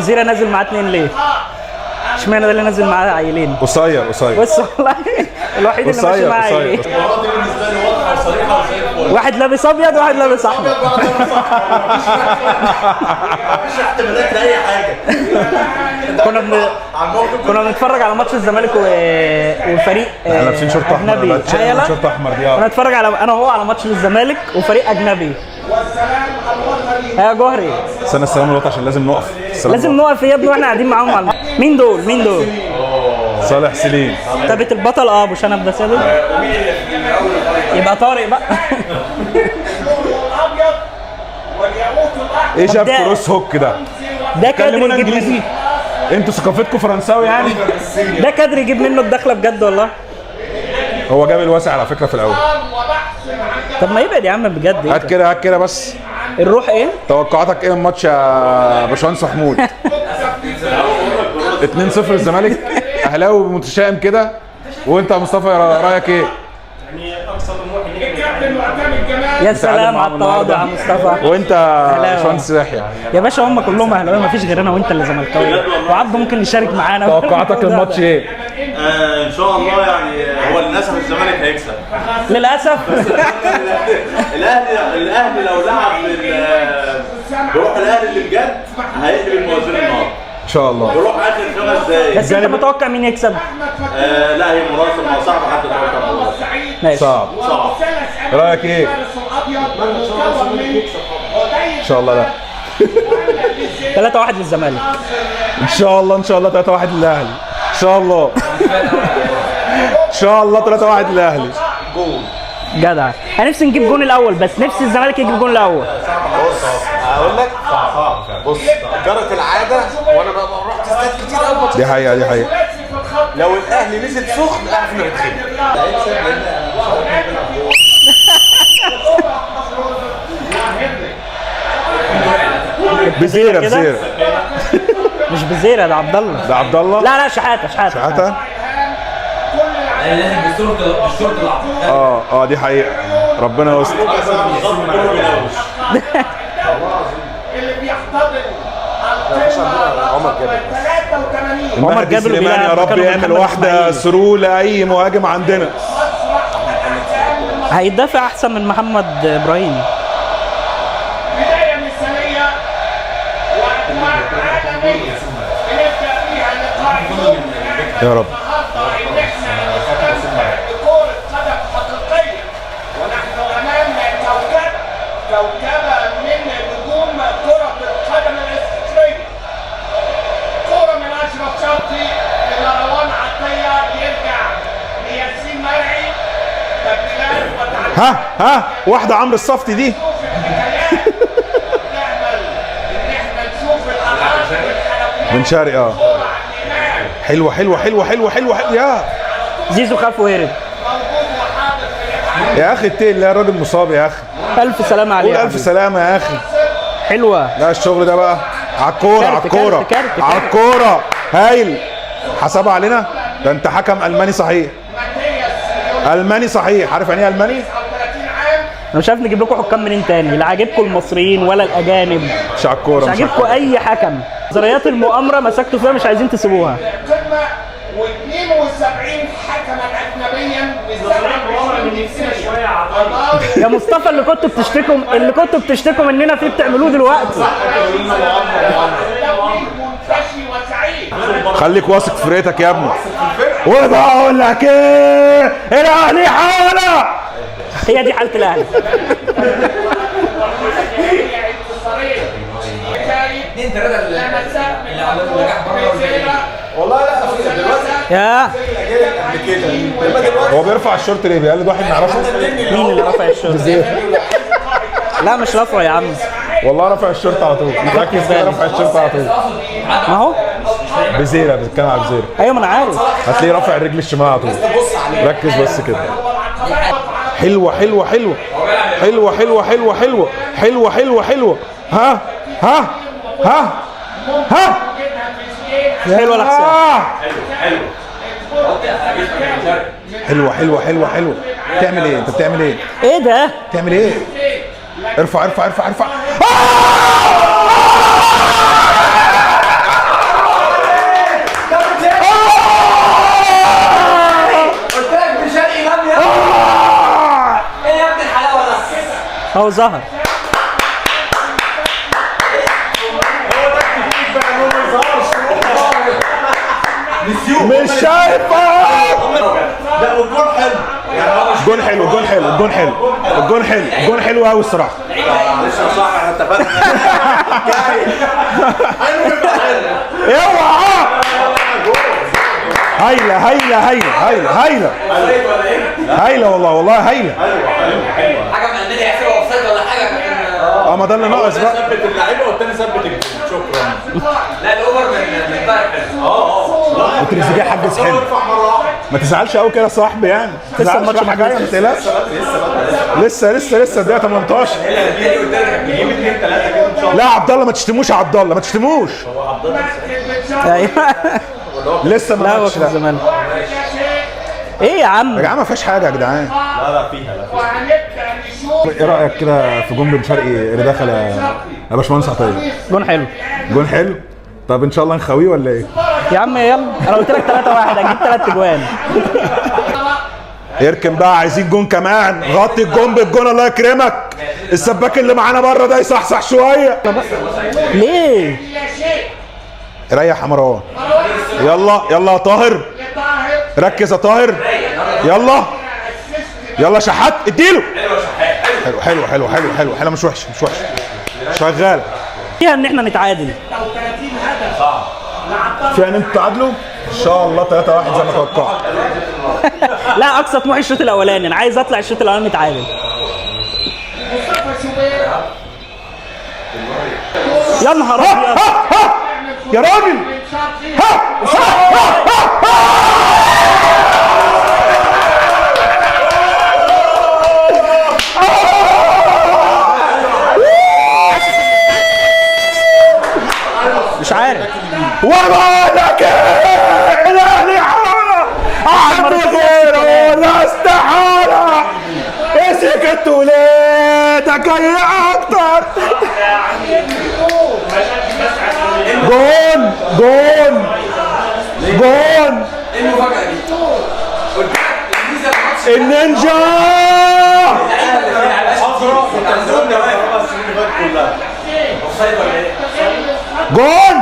زيرا نازل معاه 2 ليه؟ اشمعنى ده اللي نازل معاه عيلين؟ قصير بص والله الوحيد اللي ماشي معاه عيلين. واحد لابس ابيض وواحد لابس احمر. مفيش احتمالات لاي حاجه. كنا بنتفرج على ماتش الزمالك وفريق احنا لابسين شورت احمر. شورت احمر دي كنا بنتفرج انا وهو على ماتش للزمالك وفريق اجنبي. يا جوهري استنى السلام الوقت عشان لازم نقف. لازم نقف يا ابني واحنا قاعدين معاهم. مين دول؟ صالح سليم ثابت البطل. ابو شنب ده ثابت. يبقى طارق بقى. ايه شاف كروس هوك ده كادر يجيب انجليزي. انتوا ثقافتكم فرنساوي يعني. ده كادر يجيب منه الدخله بجد والله. هو جاب الواسع على فكره في الاول. طب ما يبعد يا عم بجد. هات كده بس. الروح ايه؟ توقعاتك ايه من الماتش يا باشمهندس محمود؟ 2-0 الزمالك. اهلاوي متشائم كده، وانت يا مصطفى رايك ايه؟ يا سلام على التواضع يا مصطفى. وانت يا باشمهندس يحيى؟ يا باشا هم كلهم اهلاويه، مفيش غيرنا وانت اللي زملكاوي، وعبده ممكن يشارك معانا. توقعاتك للماتش ايه؟ ان شاء الله يعني هو للاسف الزمالك هيكسب. للاسف. الاهلي لو لعب بروح الاهلي اللي بجد هيقلب الموازين النهارده ان شاء الله. بروح اخر 5 دقايق. بس انت متوقع مين يكسب؟ لا هي مراسم صعب حد يتوقع. ماشي. صعب. رايك ايه؟ ان شاء الله. لا 3-1 للزمالك. ان شاء الله 3-1 للاهلي. ان شاء الله 3-1 للاهلي. جدع. انا نفسي نجيب جون الاول، بس نفسي الزمالك يجيب جون الاول. بص هقول لك صعب. بص جرت العاده وانا بقى رحت استاد كتير قوي. دي حقيقه. لو الاهلي نزل سخن اعرف انه هيتخانق. بزيرة مش بزيرة، ده عبد الله. لا شحاته. لازم بالشرطه العب. دي حقيقه. ربنا يستر. اللي بيحتضن عمر جابر يا رب يعمل واحده ثرو لاي مهاجم عندنا. هيدافع احسن من محمد ابراهيم. بدايه مثاليه واجواء عالميه بنبدا فيها لقاء اليوم. يا رب. كوكبة من نجوم كرة القدم المصرية. كرة من أشرف شوقي لمروان عطية، يرجع لياسين مرعي. تبديلات ها واحدة عمرو الصفتي دي. نعمل إن إحنا نشوف الألعاب والحلويات. بن شرقي حلوة يا زيزو خاف وهرب. يا اخي التيل. لا الراجل مصاب يا اخي. الف سلامة عليه. قول الف سلامة يا اخي. حلوة. لا الشغل ده بقى على الكورة. هايل. حسبها علينا. ده انت حكم الماني صحيح. عارف يعني ايه الماني؟ انا مش عارف نجيب لكم حكام منين تاني. لا عاجبكم المصريين ولا الاجانب. مش على الكورة. مش عاجبكم اي حكم. نظريات المؤامرة مسكتوا فيها، مش عايزين تسيبوها. و72 حكما اجنبيا يا مصطفى اللي كنتوا بتشتكوا مننا فيه بتعملوه دلوقتي. خليك واثق في فرقتك يا ابني. وبقول لك ايه، الاهلي حاله. هي دي حالة الاهلي. والله لا دلوقتي يا هو بيرفع الشورت ليه؟ بيقلد واحد نعرفه. مين اللي رفع الشورت؟ لا مش رفعه يا عم. والله رفع الشورت على طول. ركز كده. رفع الشورت على طول. ما هو بزيرة. بتتكلم على بزيرة. ايوه ما انا عارف. هتلاقيه رافع الرجل الشمال على طول. ركز بس كده. حلوة. ها حلوة الأحسن. حلوة. تعمل ايه؟ انت بتعمل ايه؟ ايه ده؟ بتعمل ايه؟ ارفع. اهو ظهر. مش شايفه. لا والجول حلو الجون حلو، الجون حلو، الجون حلو، الجون حلو، الجون حلو قوي الصراحه. معلش يا صاحبي احنا اتفقنا. اوعى. هايله هايله هايله هايله هايله هايله والله والله هايله. حاجه من النادي يحسبها اوفسايد ولا حاجه كان. ما ده اللي ناقص بقى. ثبت اللعيبه والتاني ثبت الجول. شكرا. لا الاوفر من طارق حلو. وتريزيجيه حجز حلو. ما تزعلش قوي كده يا صاحبي يعني. ما تزعلش الماتش رايحه جايه، ما تقلقش. لسه الدقيقه 18. نجيب 2 3 كده ان شاء الله. لا عبد الله ما تشتموش، يا عبد الله ما تشتموش. ايوه لسه ما لا هو ماتش. في زمان. ايه يا عم؟ يا جدعان ما فيهاش حاجه يا جدعان. لا فيها ايه رايك كده في جون بن شرقي اللي دخل يا باشمهندس عطيه؟ جون حلو. جون حلو. طب ان شاء الله نخويه ولا ايه؟ يا عم يلا، انا قلت لك 3-1 هجيب 3 اجوان. اركن بقى، عايزين جون كمان. غطي الجون بالجون الله يكرمك. السباك اللي معانا بره ده يصحصح شويه. ليه؟ ريح يا مروان. يلا يلا يا طاهر، ركز يا طاهر. يلا يلا شحات اديله. حلو حلو حلو حلو حلو حلو. مش وحش مش وحش، شغال. فيها ان احنا نتعادل. فيها ان انتوا تعادلوا ان شاء الله 3-1 زي ما توقعت. لا اقصى طموحي الشوط الاولاني، انا عايز اطلع الشوط الاولاني نتعادل. يا نهار ابيض يا راجل. مش عارف. وبقول لك ايه، الاهلي حاله احمد غيره لا استحاله. ايه سكتوا ليه؟ ده جاي اكتر. جون جون جون. ايه المفاجاه دي؟ قلت لك الميزه الماتش النينجا. اوفسايد ولا ايه؟ جون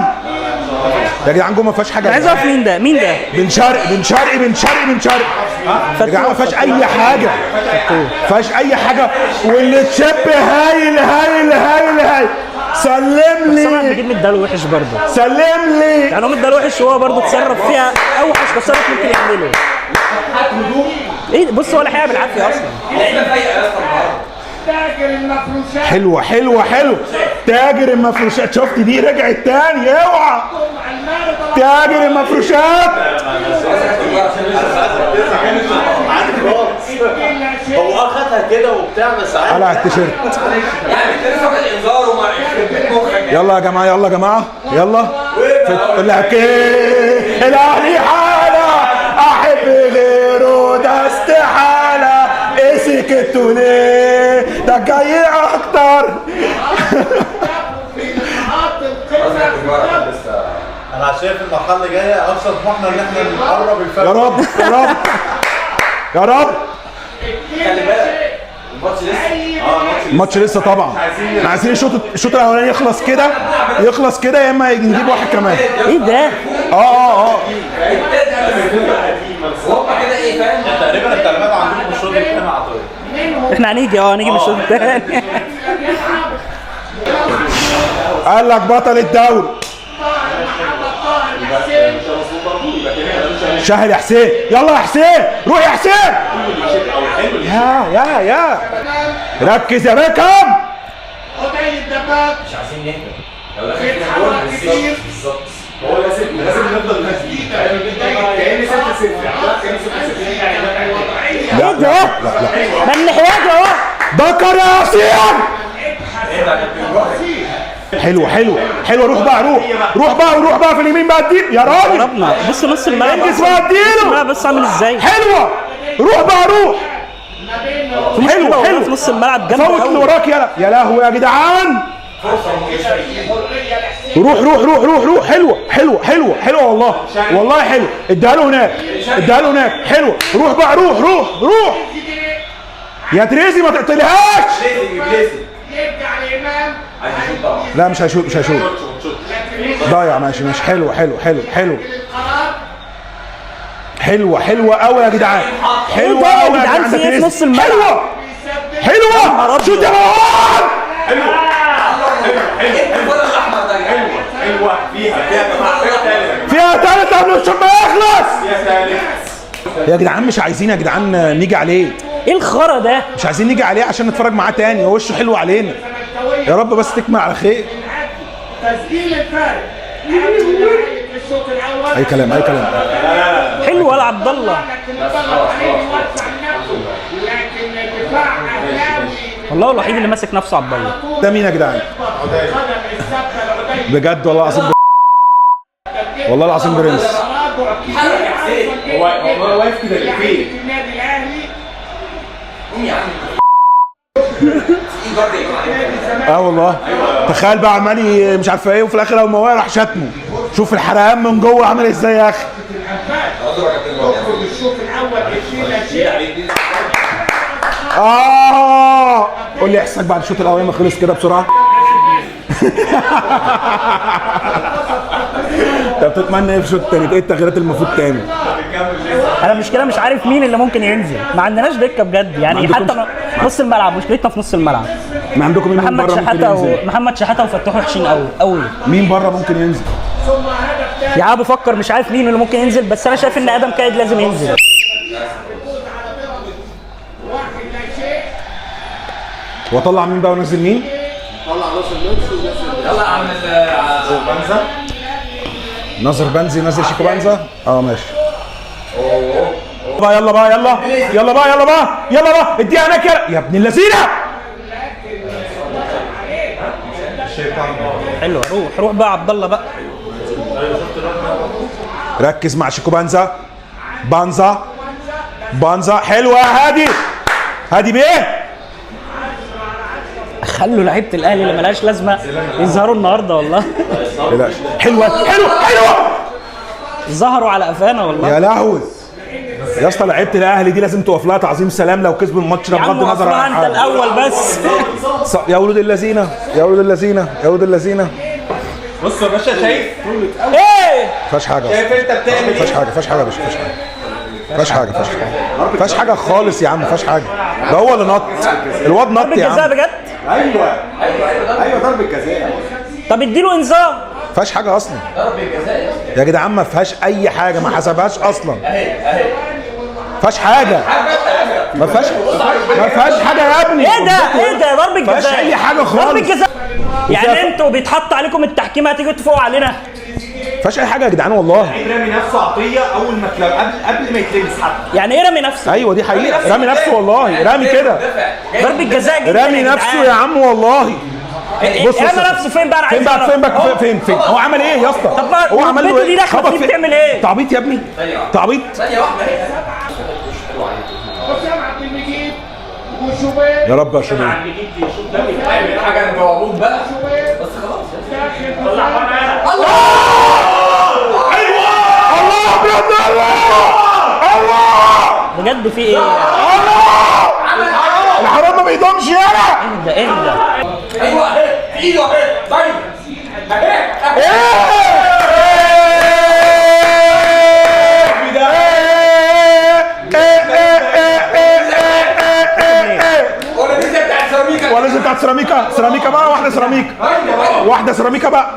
يا جدعان. جون ما فيهاش حاجه. انا عايز اعرف مين ده؟ مين ده؟ بن شرقي بن شرقي بن شرقي بن شرقي. يا جدعان ما فيهاش اي حاجه، ما فيهاش اي حاجه. واللي تشب هايل هايل هايل هايل. سلم بس انا لي بجيب مداله وحش برضه. سلم لي. يعني هو مداله وحش وهو برضه اتصرف فيها اوحش تصرف ممكن يعمله. ايه بص هو لحقها بالعافيه اصلا. اللعيبه فايقه يا اسطى النهارده. حلوه حلوه حلوه. تاجر المفروشات. شفت دي رجعت تاني. اوعى تاجر المفروشات. هو اخدها كده وبتاع بس عادي. قلع التيشيرت. يعني انت لسه واخد انذار وما يخرب بيت مخك. يلا يا جماعه يلا يا جماعه يلا. لك ايه الاهلي حاله احب غيره ده استحاله. ايه سكتوا ليه؟ ده جاي اكتر. انا شايف المرحله اللي جايه اقصى طموحنا ان احنا نقرب الفرق. يا رب يا رب يا رب. خلي بالك الماتش لسه. الماتش لسه طبعا. احنا عايزين الشوط الاولاني يخلص كده، يخلص كده، يا اما نجيب واحد كمان. ايه ده؟ اه وهم كده ايه فاهم؟ تقريبا التعليمات عندكم الشوط الثاني عطيه. احنا هنيجي هنيجي من الشوط الثاني. قال لك بطل الدوري شاهد يا حسين. يلا يا حسين روح يا حسين. يا ركز يا بيكم. مش عايزين نهدى. لو دخل فينا جول بالظبط. هو لازم نفضل نهدي. كأني 6-0. ايه ده؟ ما النحياد اهو. بكر يا حسين. حلوه روح بقى روح بقى في اليمين بقى اديله يا راجل. ضربنا. بص نص الملعب. انجز بقى اديله. بص عامل ازاي. حلوه روح بقى روح. حلو في نص الملعب جنب فوت اللي وراك. يا لهوي يا جدعان. روح. حلوه والله حلو. اديها له هناك حلوه. روح بقى روح. يا تريزي ما تقتلهاش. يرجع الامام. عايز يشوط طبعا. لا مش هيشوط مش هيشوط. ضايع ماشي ماشي. حلو حلو حلو حلو. حلوه حلوه قوي يا جدعان. حلوه قوي يا جدعان. في ايه في نص الملعب؟ حلوه حلوه. شوت يا مروان. حلوه الكره الاحمر ده حلوه فيها فيها ثالث قبل الشوط ما يخلص. فيها ثالث يا جدعان مش عايزين يا جدعان نيجي عليه. ايه الخرا ده؟ مش عايزين نيجي عليه عشان نتفرج معاه تاني. هو وشه حلو علينا. يا رب بس تكمل على خير. تسجيل الفارق. الشوط الاول. اي كلام اي كلام. حلو ولا عبد الله؟ لكن الدفاع اهلاوي. والله الوحيد اللي ماسك نفسه عبد الله. ده مين يا جدعان؟ بجد والله العظيم. والله العظيم برنس. هو واقف كده لفين؟ النادي الاهلي. والله تخيل بقى عمال مش عارف ايه وفي الاخر اول ما وقع راح شتمه. شوف الحرقان من جوه عامل ازاي يا اخي. الشوط الاول قول لي احساسك بعد الشوط الاولاني ما خلص كده بسرعه. انت بتتمنى ايه في الشوط الثاني؟ ايه التغييرات اللي المفروض تعمل؟ انا المشكله مش عارف مين اللي ممكن ينزل. ما عندناش دكه بجد يعني. حتى نص الملعب مشكلتنا في نص الملعب. ما عندكم مين محمد بره ممكن ينزل؟ محمد شحاته وفتوح وحشين قوي قوي. مين بره ممكن ينزل؟ يا عم بفكر مش عارف مين اللي ممكن ينزل، بس انا شايف ان ادم كايد لازم ينزل. واطلع مين بقى ونزل مين؟ يلا يا عم بنزا. ناصر بنزي نازل شيكو بنزا. ماشي. بقى يلا بقى يلا يلا بقى يلا بقى يلا بقى اديها هناك يا ابن اللذينه. حلو روح بقى عبد الله بقى. ركز مع شيكو بنزا. بنزا حلوه. هادي بيه. خلوا لعيبه الاهلي اللي ملهاش لازمه يظهروا النهارده والله. بلاش. حلوه. ظهروا على قفانا والله. يا لهوي يا اسطى لعيبه الاهلي دي لازم تقف لها تعظيم سلام لو كسبوا الماتش ده بغض النظر عن انت الاول بس. يا ولد اللذينه يا ولد اللذينه يا ولد اللذينه. بص يا باشا شايف ايه فاش حاجه. شايف انت بتعمل ايه؟ فاش حاجه فاش حاجه خالص يا عم. فاش حاجه. ده هو اللي نط. الواد نط يا عم. جزاء بجد. ايوه ضربه جزاء. طب اديله انذار. فيهاش حاجه اصلا يا جدعان. ما فيهاش اي حاجه. ما حسبهاش اصلا. فيهاش حاجه. ما فيهاش حاجه يا ابني. ايه ده ضربه جزاء. ما فيهاش اي حاجه خالص. ضربه جزاء. يعني انتوا بيتحط عليكم التحكيم هتيجوا تفوقوا علينا؟ ما فيهاش اي حاجه يا جدعان والله. رامي نفسه عطيه اول ما قبل ما يتلمس حتى. يعني ايه رامي نفسه؟ ايوه دي حقيقه. رامي نفسه والله. رامي كده. ضربه جزاء جدا. رامي نفسه يا عم والله. بص رامي نفسه فين بقى؟ فين هو عمل ايه يا اسطى؟ هو عمل له ايه؟ خبط فيه. بتعمل ايه؟ تعبيط يا ابني. تعبيط. ثانيه واحده اهي. حسام عبد المجيد وشوبير. يا رب يا شباب. حاجه جوابون بقى بس خلاص. الله ابيض. الله بجد في ايه؟ الحرام ما بيضمش يالا. اهدى ايوه اهي في ايده اهي. طيب ولا زي بتاعت سيراميكا بقى. واحده سيراميكا بقى.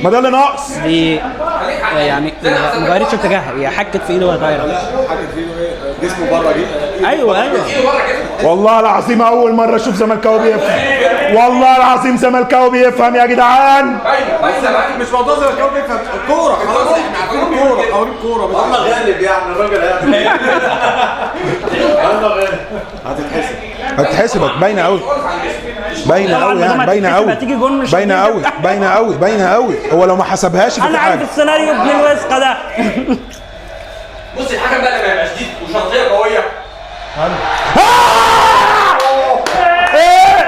ما ده اللي ناقص. دي يعني ما غيرتش اتجاهها. هي حكت في ايده وغيرت. حاجه في ايده ايه؟ جسمه بره جه. ايوه والله العظيم اول مره اشوف زملكاوي بيفهم. والله العظيم زملكاوي بيفهم يا جدعان. ايوه مش موضوع زملكاوي بيفهم الكوره. خلاص احنا عارفين الكوره. قوانين الكوره. الله غالب يعني الراجل هيعمل الله غالب. هتتحسب باينه قوي. باينه قوي. هو لو ما حسبهاش انا عارف السيناريو ابن الوسخه ده. بص الحكم بقى لما يبقى شديد وشخصيه قويه.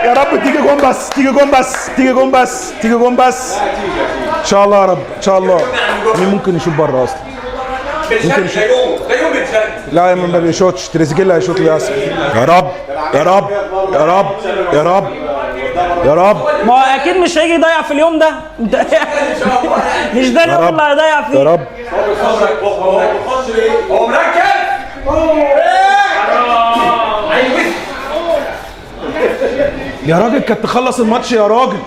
يا رب تيجي جون بس. ان شاء الله يا رب ان شاء الله. مين ممكن يشوف بره اصلا؟ ممكن يشوف. ده يوم لا ما بيشوطش، تريزيجيه اللي هيشوط للاسف. يا رب يا رب يا رب يا رب يا رب. ما هو اكيد مش هيجي يضيع في اليوم ده. مش ده اليوم اللي هيضيع فيه. يا رب. هو مركز. يا راجل كانت تخلص الماتش يا راجل،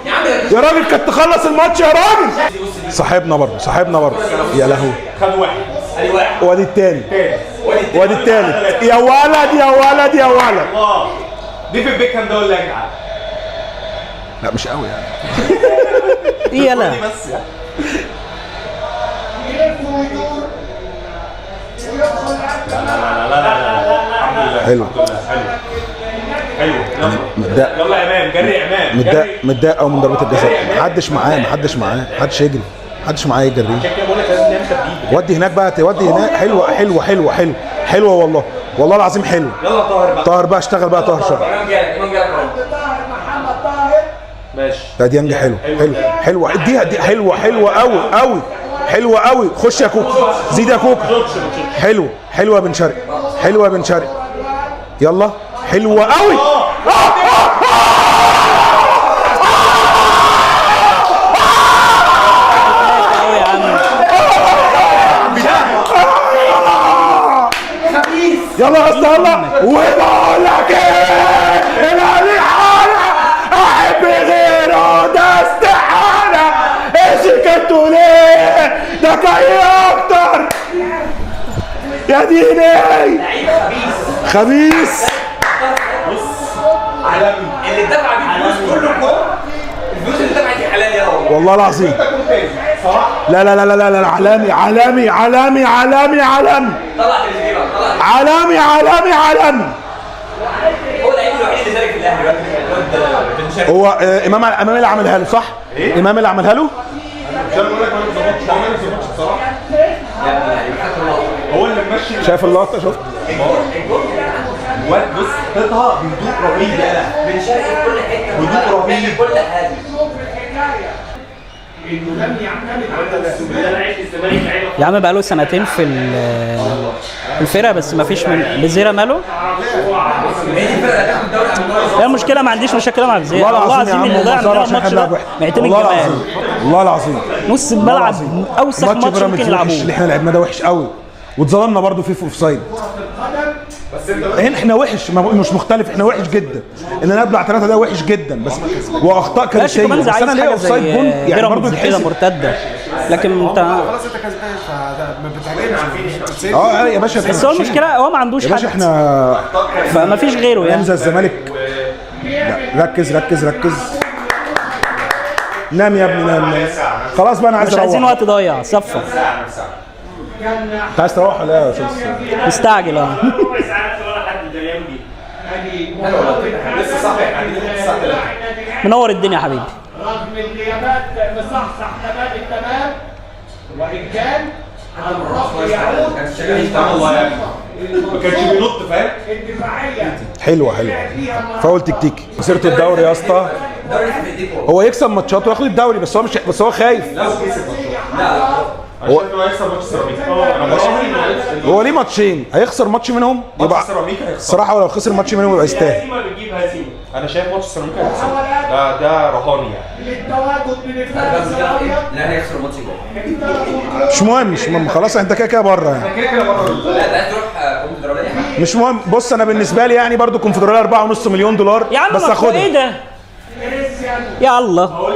يا راجل كانت تخلص الماتش يا راجل. صاحبنا برضه صاحبنا برضه. يا لهوي. خد واحد. ادي واحد. وادي التاني وادي التالت. يا ولد يا ولد يا ولد. دي في البيكهام ده ولا يا جدعان؟ لا مش قوي يعني. ايه يلا بس يعني. حلو حلو. متضايق يلا يا امام، جري يا امام. متضايق قوي من ضربة الجزاء. محدش محدش يجري، محدش معاه يجري. ودي هناك بقى، ودي هناك. حلوه حلوه حلوه حلوه حلوه والله، والله العظيم حلو. يلا طاهر بقى. طاهر بقى اشتغل بقى، طاهر شغل. امام جالك محمد طاهر. ماشي. لا ديانج حلو حلوه. اديها دي حلوه قوي قوي حلوه قوي. خش يا كوكا، زيد يا كوكا. حلوه يا بن شرقي، حلوه يا بن شرقي. يلا حلوه قوي. يلا يا اسطى يلا. وبقول لك ايه، الاهلي حاله احب غيره، ده استحاله. ايش كنتوا ليه؟ ده جاي اكتر يا ديني. خبيث. عالمي. اللي دفع بيه الفلوس كله الفلوس اللي دفعت دي حلال يا رب. والله العظيم. لا لا لا لا لا عالمي عالمي عالمي عالمي عالمي. طلع تريزيجيه بقى، طلع. عالمي عالمي عالمي. هو اللعيب الوحيد اللي شارك في الاهلي دلوقتي. هو امام اللي عملها له صح؟ امام اللي عملها له؟ هو اللي ماشي. شايف اللقطه؟ شفت؟ الواد بص خطها بهدوء رهيب. لا بنشارك في كل حته، هدوء رهيب كل حاجه. انه لم يعتمد على يا عم بقاله سنتين في الفرقه، بس ما فيش من بزيرة ماله. هي المشكله ما عنديش مشاكل مع بزيرة. والله العظيم اللي ضيع مننا الماتش ده معتمد جمال. والله العظيم نص الملعب اوسخ ماتش ممكن يلعبوه. اللي احنا لعبناه ده وحش قوي، واتظلمنا برضه في اوفسايد. احنا وحش، مش مختلف، احنا وحش جدا. ان انا ابلع 3 ده وحش جدا، بس واخطاء كارثيه. بس انا ليه اوفسايد بون يعني برضه كده مرتده، لكن انت خلاص انت كسبان فما بتهاجمش. يا باشا. بس هو المشكله هو ما عندوش حد يا باشا احنا فما فيش غيره يعني. زي الزمالك. لا ركز ركز ركز. نام يا ابني نام. خلاص بقى انا عايز مش اروح. عايزين وقت ضايع صفى. انت عايز تروح ولا ايه يا استاذ؟ مستعجل اه. لسه صح الساعه 3. منور الدنيا يا حبيبي. رغم الغيابات مصحصح تمام التمام، وان كان الرفض يعود ما كانش بينط فاهم. الدفاعيه حلوه فاول تكتيكي. مسيره الدوري يا اسطى، هو يكسب ماتشات وياخد الدوري، بس هو خايف. هو هيخسر ماتش سيراميكا. هو ليه ماتشين؟ هيخسر ماتش منهم يبقى الصراحه، ولو خسر ماتش منهم يبقى يستاهل. انا شايف ماتش سيراميكا هيكسب. ده رهاني يعني. للتواجد من الفرق الصغير. لا هيخسر الماتش الجاي. مش مهم خلاص، انت كده بره يعني. كده بره. لا ده تروح كونفدراليه. مش مهم. بص انا بالنسبه لي يعني برضو كونفدراليه $4.5 مليون يا عم بس اخدها. ايه ده؟ يا الله.